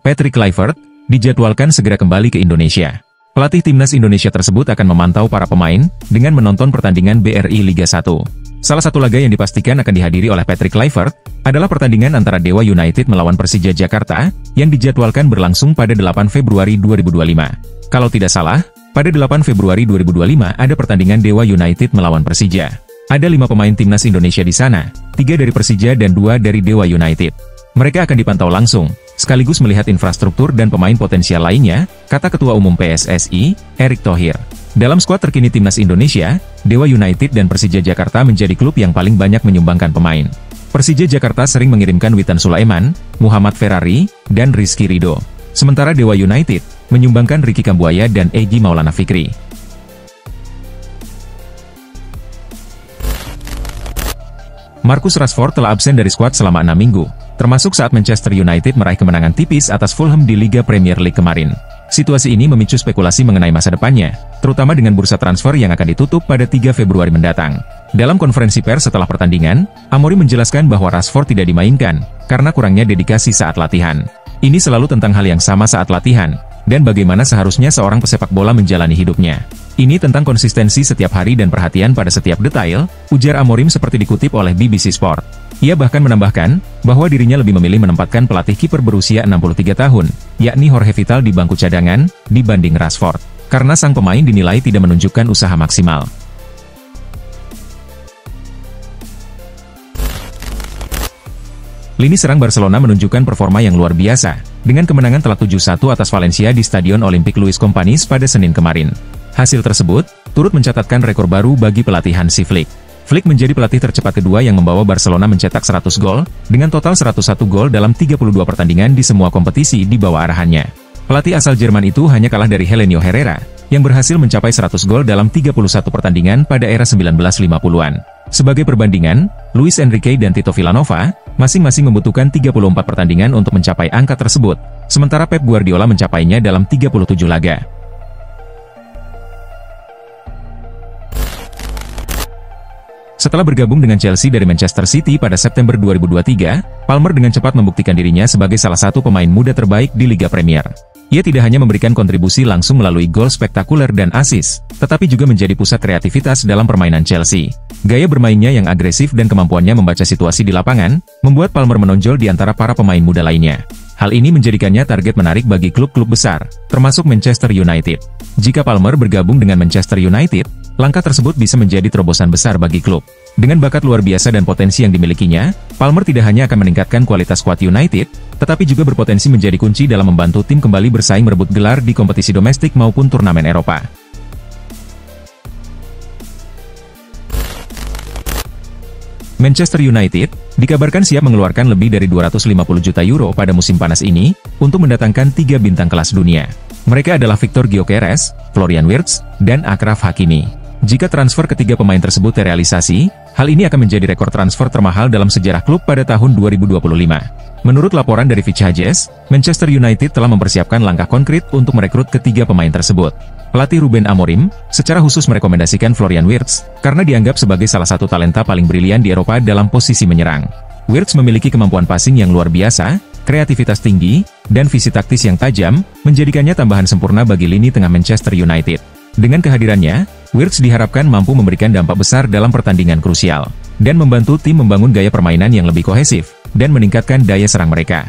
Patrick Kluivert, dijadwalkan segera kembali ke Indonesia. Pelatih timnas Indonesia tersebut akan memantau para pemain dengan menonton pertandingan BRI Liga 1. Salah satu laga yang dipastikan akan dihadiri oleh Patrick Kluivert adalah pertandingan antara Dewa United melawan Persija Jakarta yang dijadwalkan berlangsung pada 8 Februari 2025. Kalau tidak salah, pada 8 Februari 2025 ada pertandingan Dewa United melawan Persija. Ada 5 pemain timnas Indonesia di sana, 3 dari Persija dan 2 dari Dewa United. Mereka akan dipantau langsung, sekaligus melihat infrastruktur dan pemain potensial lainnya, kata Ketua Umum PSSI, Erick Thohir. Dalam skuad terkini timnas Indonesia, Dewa United dan Persija Jakarta menjadi klub yang paling banyak menyumbangkan pemain. Persija Jakarta sering mengirimkan Witan Sulaiman, Muhammad Ferrari, dan Rizky Ridho. Sementara Dewa United menyumbangkan Ricky Kambuaya dan Egy Maulana Fikri. Marcus Rashford telah absen dari skuad selama 6 minggu, termasuk saat Manchester United meraih kemenangan tipis atas Fulham di Liga Premier League kemarin. Situasi ini memicu spekulasi mengenai masa depannya, terutama dengan bursa transfer yang akan ditutup pada 3 Februari mendatang. Dalam konferensi pers setelah pertandingan, Amorim menjelaskan bahwa Rashford tidak dimainkan, karena kurangnya dedikasi saat latihan. Ini selalu tentang hal yang sama saat latihan, dan bagaimana seharusnya seorang pesepak bola menjalani hidupnya. Ini tentang konsistensi setiap hari dan perhatian pada setiap detail, ujar Amorim seperti dikutip oleh BBC Sport. Ia bahkan menambahkan, bahwa dirinya lebih memilih menempatkan pelatih kiper berusia 63 tahun, yakni Jorge Vital di bangku cadangan, dibanding Rashford. Karena sang pemain dinilai tidak menunjukkan usaha maksimal. Lini serang Barcelona menunjukkan performa yang luar biasa, dengan kemenangan telak 7-1 atas Valencia di Stadion Olympique Luis Companys pada Senin kemarin. Hasil tersebut, turut mencatatkan rekor baru bagi pelatih Hansi Flick. Flick menjadi pelatih tercepat kedua yang membawa Barcelona mencetak 100 gol, dengan total 101 gol dalam 32 pertandingan di semua kompetisi di bawah arahannya. Pelatih asal Jerman itu hanya kalah dari Helenio Herrera, yang berhasil mencapai 100 gol dalam 31 pertandingan pada era 1950-an. Sebagai perbandingan, Luis Enrique dan Tito Villanova, masing-masing membutuhkan 34 pertandingan untuk mencapai angka tersebut, sementara Pep Guardiola mencapainya dalam 37 laga. Setelah bergabung dengan Chelsea dari Manchester City pada September 2023, Palmer dengan cepat membuktikan dirinya sebagai salah satu pemain muda terbaik di Liga Premier. Ia tidak hanya memberikan kontribusi langsung melalui gol spektakuler dan assist, tetapi juga menjadi pusat kreativitas dalam permainan Chelsea. Gaya bermainnya yang agresif dan kemampuannya membaca situasi di lapangan, membuat Palmer menonjol di antara para pemain muda lainnya. Hal ini menjadikannya target menarik bagi klub-klub besar, termasuk Manchester United. Jika Palmer bergabung dengan Manchester United, langkah tersebut bisa menjadi terobosan besar bagi klub. Dengan bakat luar biasa dan potensi yang dimilikinya, Palmer tidak hanya akan meningkatkan kualitas skuad United, tetapi juga berpotensi menjadi kunci dalam membantu tim kembali bersaing merebut gelar di kompetisi domestik maupun turnamen Eropa. Manchester United dikabarkan siap mengeluarkan lebih dari 250 juta euro pada musim panas ini untuk mendatangkan 3 bintang kelas dunia. Mereka adalah Victor Gyökeres, Florian Wirtz, dan Achraf Hakimi. Jika transfer ketiga pemain tersebut terrealisasi, hal ini akan menjadi rekor transfer termahal dalam sejarah klub pada tahun 2025. Menurut laporan dari Fitch Hedges, Manchester United telah mempersiapkan langkah konkret untuk merekrut ketiga pemain tersebut. Pelatih Ruben Amorim secara khusus merekomendasikan Florian Wirtz karena dianggap sebagai salah satu talenta paling brilian di Eropa dalam posisi menyerang. Wirtz memiliki kemampuan passing yang luar biasa, kreativitas tinggi, dan visi taktis yang tajam, menjadikannya tambahan sempurna bagi lini tengah Manchester United. Dengan kehadirannya, Wirtz diharapkan mampu memberikan dampak besar dalam pertandingan krusial, dan membantu tim membangun gaya permainan yang lebih kohesif, dan meningkatkan daya serang mereka.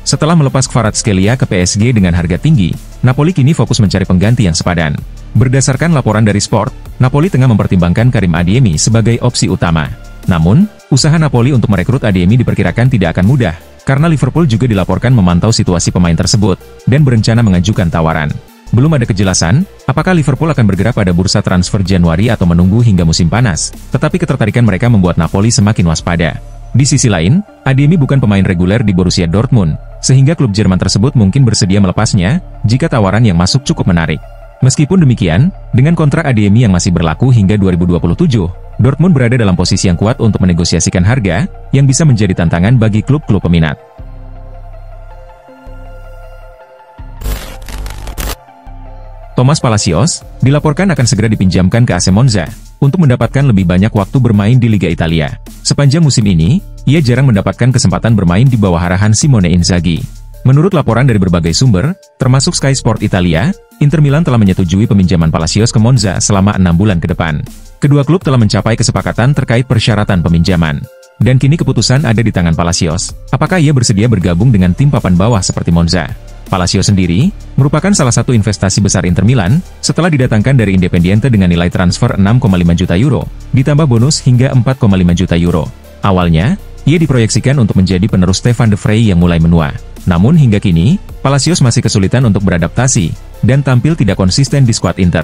Setelah melepas Kvaratskhelia ke PSG dengan harga tinggi, Napoli kini fokus mencari pengganti yang sepadan. Berdasarkan laporan dari Sport, Napoli tengah mempertimbangkan Karim Adeyemi sebagai opsi utama. Namun, usaha Napoli untuk merekrut Adeyemi diperkirakan tidak akan mudah, karena Liverpool juga dilaporkan memantau situasi pemain tersebut, dan berencana mengajukan tawaran. Belum ada kejelasan, apakah Liverpool akan bergerak pada bursa transfer Januari atau menunggu hingga musim panas, tetapi ketertarikan mereka membuat Napoli semakin waspada. Di sisi lain, Adeyemi bukan pemain reguler di Borussia Dortmund, sehingga klub Jerman tersebut mungkin bersedia melepasnya, jika tawaran yang masuk cukup menarik. Meskipun demikian, dengan kontrak Adeyemi yang masih berlaku hingga 2027, Dortmund berada dalam posisi yang kuat untuk menegosiasikan harga, yang bisa menjadi tantangan bagi klub-klub peminat. Thomas Palacios dilaporkan akan segera dipinjamkan ke AC Monza untuk mendapatkan lebih banyak waktu bermain di Liga Italia. Sepanjang musim ini, ia jarang mendapatkan kesempatan bermain di bawah arahan Simone Inzaghi. Menurut laporan dari berbagai sumber, termasuk Sky Sport Italia, Inter Milan telah menyetujui peminjaman Palacios ke Monza selama 6 bulan ke depan. Kedua klub telah mencapai kesepakatan terkait persyaratan peminjaman. Dan kini keputusan ada di tangan Palacios. Apakah ia bersedia bergabung dengan tim papan bawah seperti Monza? Palacios sendiri merupakan salah satu investasi besar Inter Milan setelah didatangkan dari Independiente dengan nilai transfer 6,5 juta euro, ditambah bonus hingga 4,5 juta euro. Awalnya, ia diproyeksikan untuk menjadi penerus Stefan de Vrij yang mulai menua. Namun hingga kini, Palacios masih kesulitan untuk beradaptasi dan tampil tidak konsisten di skuad Inter.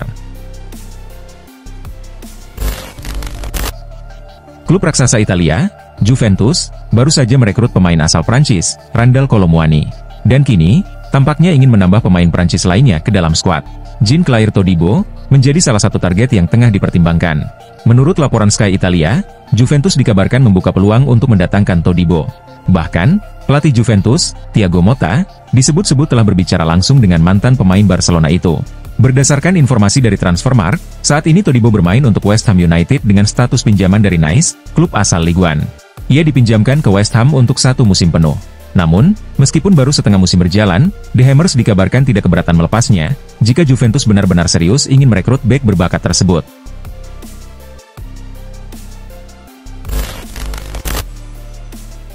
Klub raksasa Italia, Juventus, baru saja merekrut pemain asal Prancis, Randal Kolo Muani. Dan kini, tampaknya ingin menambah pemain Prancis lainnya ke dalam skuad. Jean-Claire Todibo menjadi salah satu target yang tengah dipertimbangkan. Menurut laporan Sky Italia, Juventus dikabarkan membuka peluang untuk mendatangkan Todibo. Bahkan, pelatih Juventus, Thiago Motta, disebut-sebut telah berbicara langsung dengan mantan pemain Barcelona itu. Berdasarkan informasi dari Transfermarkt, saat ini Todibo bermain untuk West Ham United dengan status pinjaman dari Nice, klub asal Ligue 1. Ia dipinjamkan ke West Ham untuk 1 musim penuh. Namun, meskipun baru setengah musim berjalan, The Hammers dikabarkan tidak keberatan melepasnya, jika Juventus benar-benar serius ingin merekrut bek berbakat tersebut.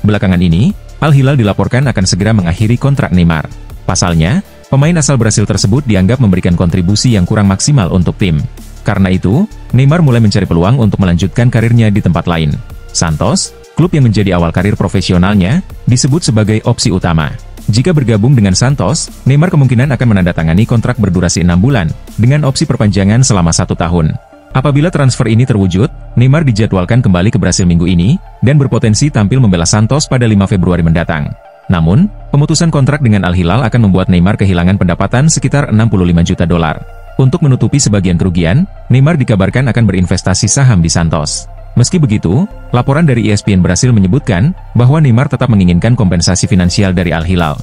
Belakangan ini, Al Hilal dilaporkan akan segera mengakhiri kontrak Neymar. Pasalnya, pemain asal Brasil tersebut dianggap memberikan kontribusi yang kurang maksimal untuk tim. Karena itu, Neymar mulai mencari peluang untuk melanjutkan karirnya di tempat lain. Santos, klub yang menjadi awal karir profesionalnya, disebut sebagai opsi utama. Jika bergabung dengan Santos, Neymar kemungkinan akan menandatangani kontrak berdurasi 6 bulan, dengan opsi perpanjangan selama 1 tahun. Apabila transfer ini terwujud, Neymar dijadwalkan kembali ke Brasil minggu ini, dan berpotensi tampil membela Santos pada 5 Februari mendatang. Namun, pemutusan kontrak dengan Al Hilal akan membuat Neymar kehilangan pendapatan sekitar 65 juta dolar. Untuk menutupi sebagian kerugian, Neymar dikabarkan akan berinvestasi saham di Santos. Meski begitu, laporan dari ESPN Brasil menyebutkan bahwa Neymar tetap menginginkan kompensasi finansial dari Al Hilal.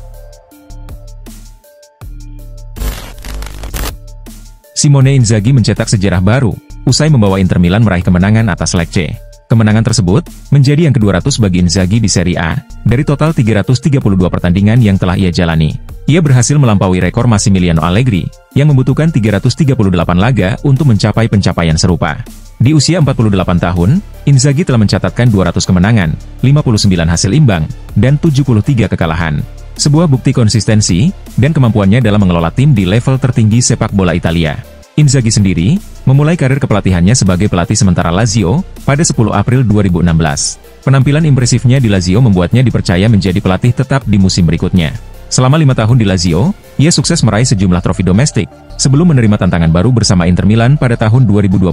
Simone Inzaghi mencetak sejarah baru usai membawa Inter Milan meraih kemenangan atas Lecce. Kemenangan tersebut menjadi yang ke-200 bagi Inzaghi di Serie A dari total 332 pertandingan yang telah ia jalani. Ia berhasil melampaui rekor Massimiliano Allegri yang membutuhkan 338 laga untuk mencapai pencapaian serupa. Di usia 48 tahun, Inzaghi telah mencatatkan 200 kemenangan, 59 hasil imbang, dan 73 kekalahan. Sebuah bukti konsistensi dan kemampuannya dalam mengelola tim di level tertinggi sepak bola Italia. Inzaghi sendiri memulai karir kepelatihannya sebagai pelatih sementara Lazio pada 10 April 2016. Penampilan impresifnya di Lazio membuatnya dipercaya menjadi pelatih tetap di musim berikutnya. Selama 5 tahun di Lazio, ia sukses meraih sejumlah trofi domestik, sebelum menerima tantangan baru bersama Inter Milan pada tahun 2021.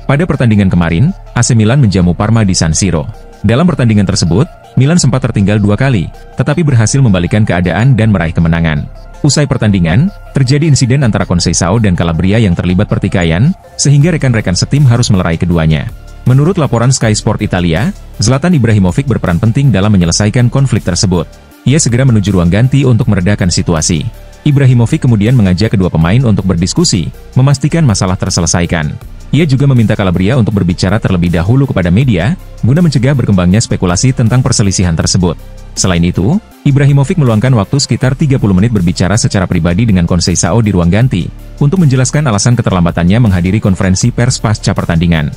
Pada pertandingan kemarin, AC Milan menjamu Parma di San Siro. Dalam pertandingan tersebut, Milan sempat tertinggal 2 kali, tetapi berhasil membalikkan keadaan dan meraih kemenangan. Usai pertandingan, terjadi insiden antara Conceição dan Calabria yang terlibat pertikaian, sehingga rekan-rekan setim harus melerai keduanya. Menurut laporan Sky Sport Italia, Zlatan Ibrahimovic berperan penting dalam menyelesaikan konflik tersebut. Ia segera menuju ruang ganti untuk meredakan situasi. Ibrahimovic kemudian mengajak kedua pemain untuk berdiskusi, memastikan masalah terselesaikan. Ia juga meminta Calabria untuk berbicara terlebih dahulu kepada media, guna mencegah berkembangnya spekulasi tentang perselisihan tersebut. Selain itu, Ibrahimovic meluangkan waktu sekitar 30 menit berbicara secara pribadi dengan Conceição di ruang ganti, untuk menjelaskan alasan keterlambatannya menghadiri konferensi pers pasca pertandingan.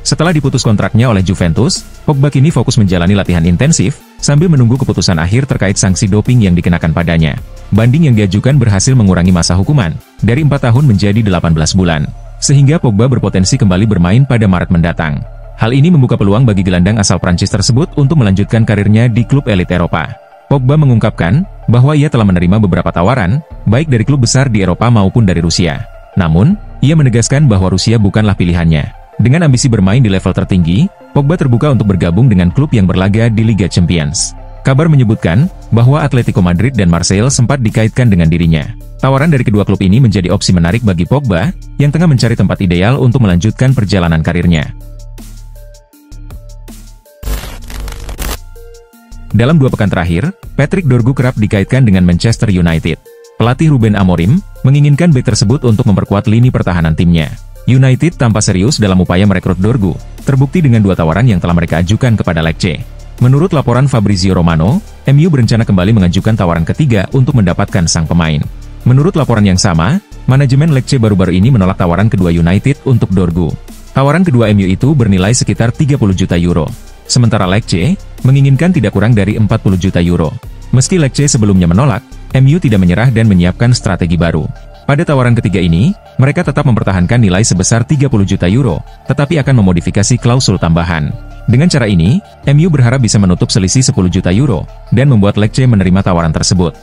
Setelah diputus kontraknya oleh Juventus, Pogba kini fokus menjalani latihan intensif, sambil menunggu keputusan akhir terkait sanksi doping yang dikenakan padanya. Banding yang diajukan berhasil mengurangi masa hukuman, dari 4 tahun menjadi 18 bulan, sehingga Pogba berpotensi kembali bermain pada Maret mendatang. Hal ini membuka peluang bagi gelandang asal Prancis tersebut untuk melanjutkan karirnya di klub elit Eropa. Pogba mengungkapkan bahwa ia telah menerima beberapa tawaran, baik dari klub besar di Eropa maupun dari Rusia. Namun, ia menegaskan bahwa Rusia bukanlah pilihannya. Dengan ambisi bermain di level tertinggi, Pogba terbuka untuk bergabung dengan klub yang berlaga di Liga Champions. Kabar menyebutkan bahwa Atletico Madrid dan Marseille sempat dikaitkan dengan dirinya. Tawaran dari kedua klub ini menjadi opsi menarik bagi Pogba, yang tengah mencari tempat ideal untuk melanjutkan perjalanan karirnya. Dalam 2 pekan terakhir, Patrick Dorgu kerap dikaitkan dengan Manchester United. Pelatih Ruben Amorim menginginkan bek tersebut untuk memperkuat lini pertahanan timnya. United tampak serius dalam upaya merekrut Dorgu, terbukti dengan 2 tawaran yang telah mereka ajukan kepada Lecce. Menurut laporan Fabrizio Romano, MU berencana kembali mengajukan tawaran ketiga untuk mendapatkan sang pemain. Menurut laporan yang sama, manajemen Lecce baru-baru ini menolak tawaran kedua United untuk Dorgu. Tawaran kedua MU itu bernilai sekitar 30 juta euro. Sementara Lecce menginginkan tidak kurang dari 40 juta euro. Meski Lecce sebelumnya menolak, MU tidak menyerah dan menyiapkan strategi baru. Pada tawaran ketiga ini, mereka tetap mempertahankan nilai sebesar 30 juta euro, tetapi akan memodifikasi klausul tambahan. Dengan cara ini, MU berharap bisa menutup selisih 10 juta euro, dan membuat Lecce menerima tawaran tersebut.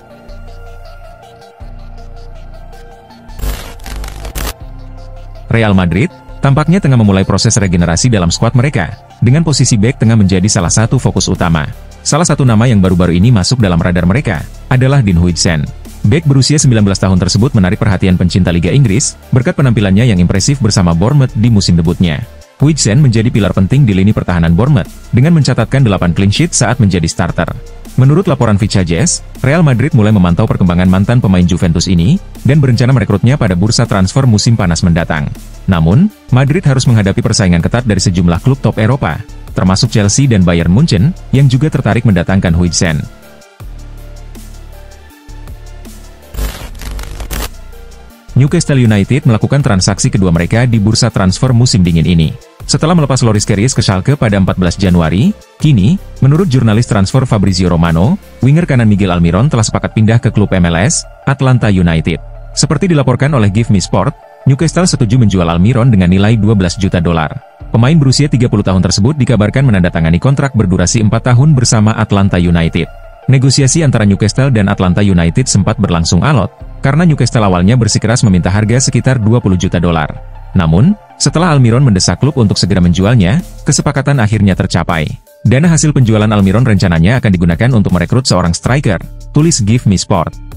Real Madrid tampaknya tengah memulai proses regenerasi dalam skuad mereka, dengan posisi bek tengah menjadi salah satu fokus utama. Salah satu nama yang baru-baru ini masuk dalam radar mereka adalah Dean Huijsen. Bek berusia 19 tahun tersebut menarik perhatian pencinta Liga Inggris berkat penampilannya yang impresif bersama Bournemouth di musim debutnya. Huijsen menjadi pilar penting di lini pertahanan Bournemouth dengan mencatatkan 8 clean sheet saat menjadi starter. Menurut laporan Vichajes, Real Madrid mulai memantau perkembangan mantan pemain Juventus ini dan berencana merekrutnya pada bursa transfer musim panas mendatang. Namun, Madrid harus menghadapi persaingan ketat dari sejumlah klub top Eropa, termasuk Chelsea dan Bayern Munchen, yang juga tertarik mendatangkan Huijsen. Newcastle United melakukan transaksi kedua mereka di bursa transfer musim dingin ini. Setelah melepas Loris Karius ke Schalke pada 14 Januari, kini, menurut jurnalis transfer Fabrizio Romano, winger kanan Miguel Almiron telah sepakat pindah ke klub MLS, Atlanta United. Seperti dilaporkan oleh Give Me Sport, Newcastle setuju menjual Almiron dengan nilai 12 juta dolar. Pemain berusia 30 tahun tersebut dikabarkan menandatangani kontrak berdurasi 4 tahun bersama Atlanta United. Negosiasi antara Newcastle dan Atlanta United sempat berlangsung alot, karena Newcastle awalnya bersikeras meminta harga sekitar 20 juta dolar. Namun, setelah Almiron mendesak klub untuk segera menjualnya, kesepakatan akhirnya tercapai. Dana hasil penjualan Almiron rencananya akan digunakan untuk merekrut seorang striker, tulis Give Me Sport.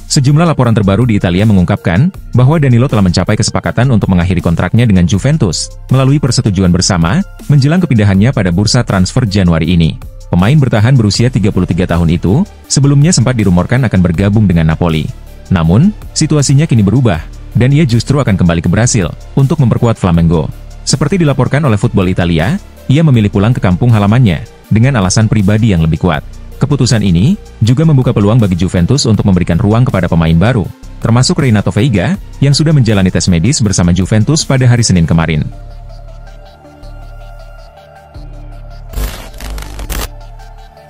Sejumlah laporan terbaru di Italia mengungkapkan bahwa Danilo telah mencapai kesepakatan untuk mengakhiri kontraknya dengan Juventus melalui persetujuan bersama menjelang kepindahannya pada bursa transfer Januari ini. Pemain bertahan berusia 33 tahun itu sebelumnya sempat dirumorkan akan bergabung dengan Napoli. Namun, situasinya kini berubah dan ia justru akan kembali ke Brasil untuk memperkuat Flamengo. Seperti dilaporkan oleh Football Italia, ia memilih pulang ke kampung halamannya dengan alasan pribadi yang lebih kuat. Keputusan ini juga membuka peluang bagi Juventus untuk memberikan ruang kepada pemain baru, termasuk Renato Veiga, yang sudah menjalani tes medis bersama Juventus pada hari Senin kemarin.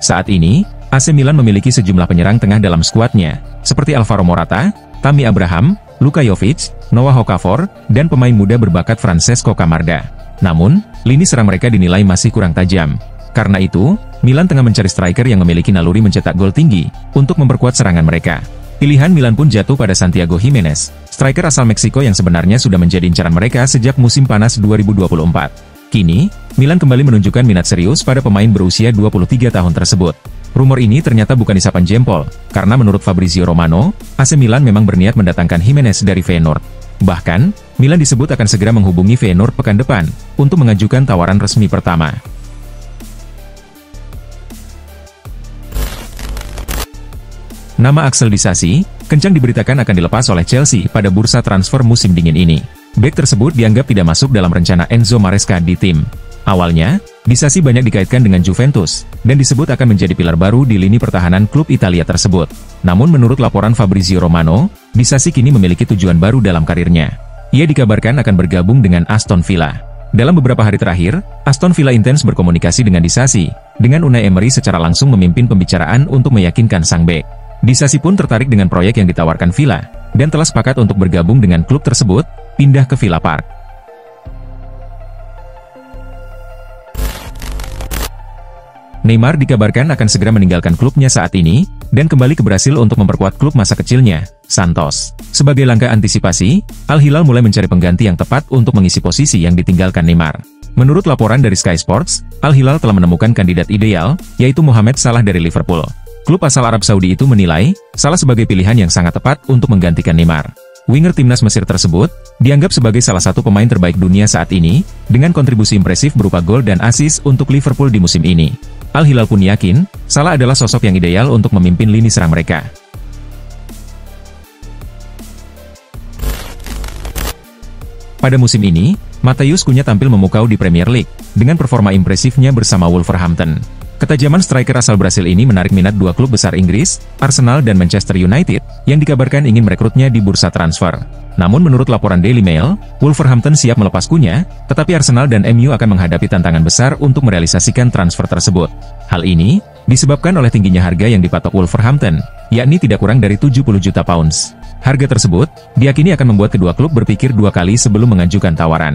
Saat ini, AC Milan memiliki sejumlah penyerang tengah dalam skuadnya, seperti Alvaro Morata, Tammy Abraham, Luka Jovic, Noah Okafor, dan pemain muda berbakat Francesco Camarda. Namun, lini serang mereka dinilai masih kurang tajam. Karena itu, Milan tengah mencari striker yang memiliki naluri mencetak gol tinggi untuk memperkuat serangan mereka. Pilihan Milan pun jatuh pada Santiago Gimenez, striker asal Meksiko yang sebenarnya sudah menjadi incaran mereka sejak musim panas 2024. Kini, Milan kembali menunjukkan minat serius pada pemain berusia 23 tahun tersebut. Rumor ini ternyata bukan isapan jempol, karena menurut Fabrizio Romano, AC Milan memang berniat mendatangkan Gimenez dari Feyenoord. Bahkan, Milan disebut akan segera menghubungi Feyenoord pekan depan untuk mengajukan tawaran resmi pertama. Nama Axel Disasi kencang diberitakan akan dilepas oleh Chelsea pada bursa transfer musim dingin ini. Bek tersebut dianggap tidak masuk dalam rencana Enzo Maresca di tim. Awalnya, Disasi banyak dikaitkan dengan Juventus, dan disebut akan menjadi pilar baru di lini pertahanan klub Italia tersebut. Namun menurut laporan Fabrizio Romano, Disasi kini memiliki tujuan baru dalam karirnya. Ia dikabarkan akan bergabung dengan Aston Villa. Dalam beberapa hari terakhir, Aston Villa intens berkomunikasi dengan Disasi, dengan Unai Emery secara langsung memimpin pembicaraan untuk meyakinkan sang bek. Disasi pun tertarik dengan proyek yang ditawarkan Villa, dan telah sepakat untuk bergabung dengan klub tersebut, pindah ke Villa Park. Neymar dikabarkan akan segera meninggalkan klubnya saat ini, dan kembali ke Brasil untuk memperkuat klub masa kecilnya, Santos. Sebagai langkah antisipasi, Al Hilal mulai mencari pengganti yang tepat untuk mengisi posisi yang ditinggalkan Neymar. Menurut laporan dari Sky Sports, Al Hilal telah menemukan kandidat ideal, yaitu Mohamed Salah dari Liverpool. Klub asal Arab Saudi itu menilai Salah sebagai pilihan yang sangat tepat untuk menggantikan Neymar. Winger timnas Mesir tersebut dianggap sebagai salah satu pemain terbaik dunia saat ini, dengan kontribusi impresif berupa gol dan assist untuk Liverpool di musim ini. Al Hilal pun yakin, Salah adalah sosok yang ideal untuk memimpin lini serang mereka. Pada musim ini, Matheus Cunha tampil memukau di Premier League, dengan performa impresifnya bersama Wolverhampton. Ketajaman striker asal Brasil ini menarik minat dua klub besar Inggris, Arsenal dan Manchester United, yang dikabarkan ingin merekrutnya di bursa transfer. Namun menurut laporan Daily Mail, Wolverhampton siap melepas Cunha, tetapi Arsenal dan MU akan menghadapi tantangan besar untuk merealisasikan transfer tersebut. Hal ini disebabkan oleh tingginya harga yang dipatok Wolverhampton, yakni tidak kurang dari 70 juta pounds. Harga tersebut diakini akan membuat kedua klub berpikir dua kali sebelum mengajukan tawaran.